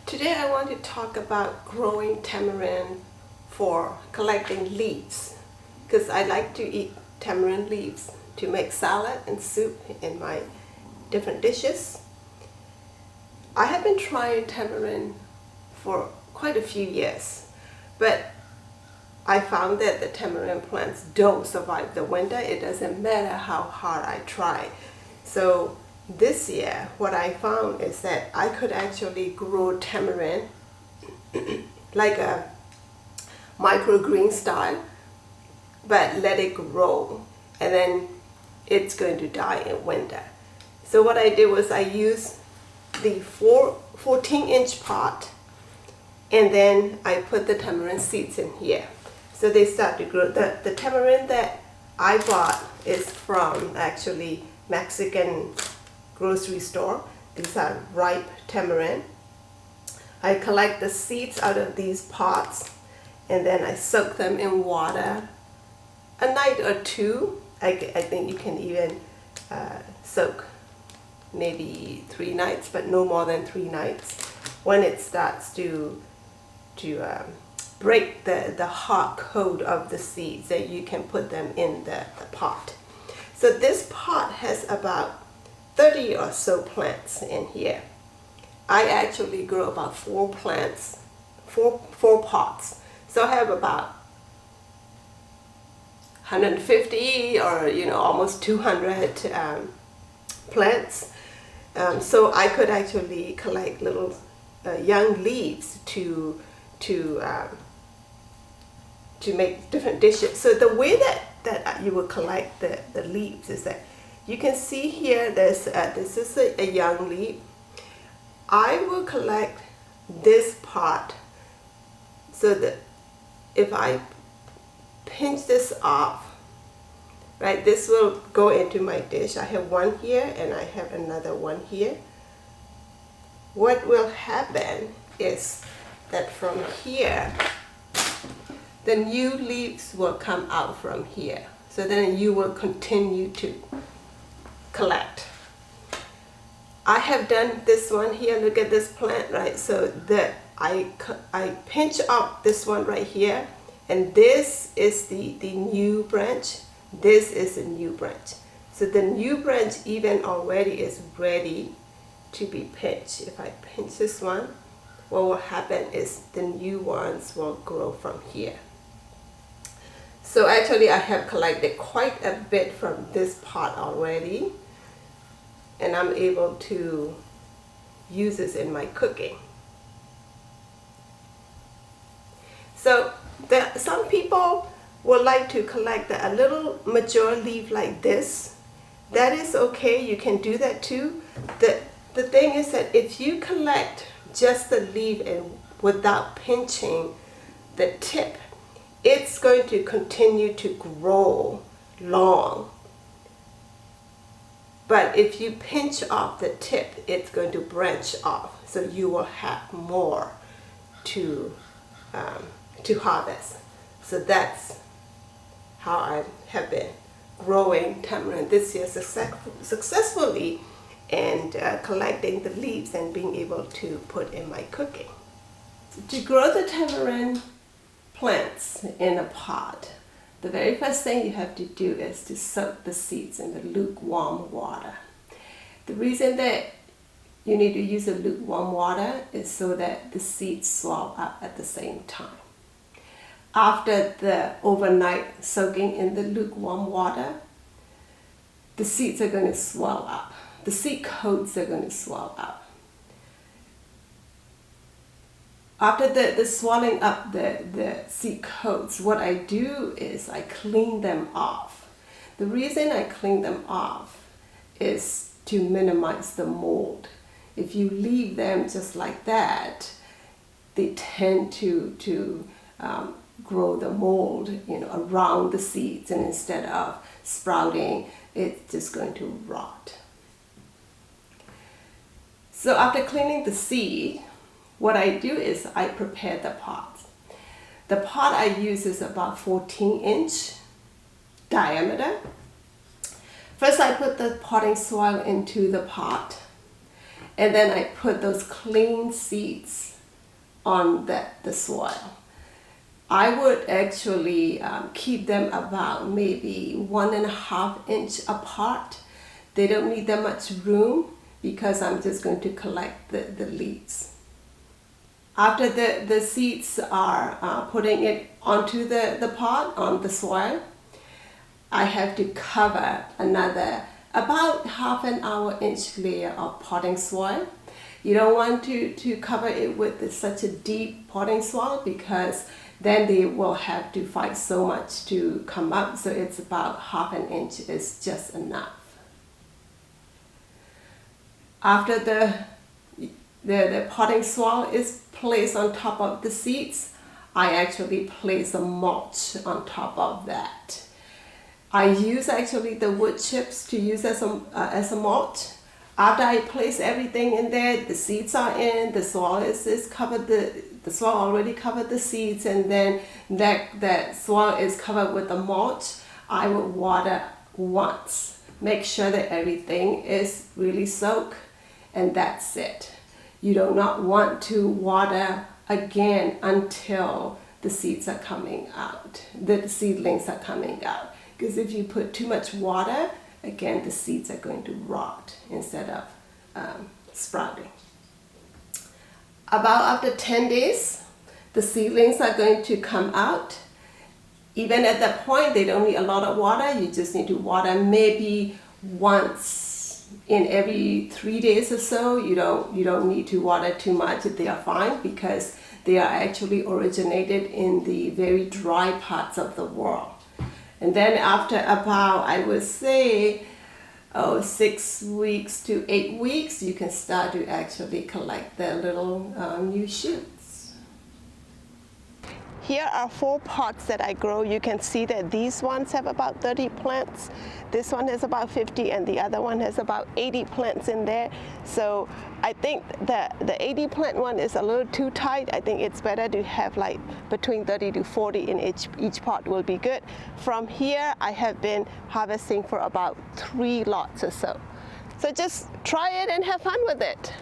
Today I want to talk about growing tamarind for collecting leaves, because I like to eat tamarind leaves to make salad and soup in my different dishes. I have been trying tamarind for quite a few years, but I found that the tamarind plants don't survive the winter. It doesn't matter how hard I try. So this year, what I found is that I could actually grow tamarind like a microgreen style, but let it grow, and then it's going to die in winter. So what I did was I used the 14-inch pot, and then I put the tamarind seeds in here. So they start to grow. The tamarind that I bought is from actually Mexican grocery store. These are ripe tamarind. I collect the seeds out of these pots, and then I soak them in water a night or two. I think you can even soak maybe 3 nights, but no more than 3 nights. When it starts to break the hard coat of the seeds, that you can put them in the pot. So this pot has about 30 or so plants in here. I actually grow about 4 plants, four pots. So I have about 150 or almost 200 plants. So I could actually collect little young leaves to make different dishes. So the way that you will collect the leaves is that you can see here this is a young leaf. I will collect this part so that if I pinch this off, right, this will go into my dish. I have one here and I have another one here. What will happen is that from here, the new leaves will come out from here. So then you will continue to collect. I have done this one here. Look at this plant, right? So that I pinch up this one right here, and this is the new branch. This is a new branch. So the new branch even already is ready to be pinched. If I pinch this one, what will happen is the new ones will grow from here. So actually I have collected quite a bit from this pot already, and I'm able to use this in my cooking. So some people would like to collect a little mature leaf like this. That is okay, you can do that too. The thing is that if you collect just the leaf and without pinching the tip, it's going to continue to grow long. But if you pinch off the tip, it's going to branch off. So you will have more to harvest. So that's how I have been growing tamarind this year successfully, and collecting the leaves and being able to put in my cooking. To grow the tamarind plants in a pot, the very first thing you have to do is to soak the seeds in the lukewarm water. The reason that you need to use the lukewarm water is so that the seeds swell up at the same time. After the overnight soaking in the lukewarm water, the seeds are going to swell up. The seed coats are going to swell up. After the swelling up the seed coats, what I do is I clean them off. The reason I clean them off is to minimize the mold. If you leave them just like that, they tend to grow the mold around the seeds, and instead of sprouting, it's just going to rot. So after cleaning the seed, what I do is I prepare the pot. The pot I use is about 14-inch diameter. First I put the potting soil into the pot, and then I put those clean seeds on the soil. I would actually keep them about maybe 1.5 inch apart. They don't need that much room because I'm just going to collect the leaves. After the seeds are putting it onto the pot, on the soil, I have to cover another about 1/2 inch layer of potting soil. You don't want to cover it with such a deep potting soil because then they will have to fight so much to come up. So it's about 1/2 inch is just enough. After the potting soil is placed on top of the seeds, I actually place a mulch on top of that. I use actually the wood chips to use as a mulch. After I place everything in there, the seeds are in, the soil is covered, the soil already covered the seeds, and then that soil is covered with the mulch. I will water once. Make sure that everything is really soaked, and that's it. You do not want to water again until the seeds are coming out, the seedlings are coming out. Because if you put too much water, again, the seeds are going to rot instead of sprouting. About after 10 days, the seedlings are going to come out. Even at that point, they don't need a lot of water. You just need to water maybe once in every 3 days or so. You don't need to water too much. They are fine because they are actually originated in the very dry parts of the world. And then after about, I would say, 6 weeks to 8 weeks, you can start to actually collect the little new shoots. Here are 4 pots that I grow. You can see that these ones have about 30 plants. This one has about 50, and the other one has about 80 plants in there. So I think the 80 plant one is a little too tight. I think it's better to have like between 30 to 40 in each pot will be good. From here, I have been harvesting for about 3 lots or so. So just try it and have fun with it.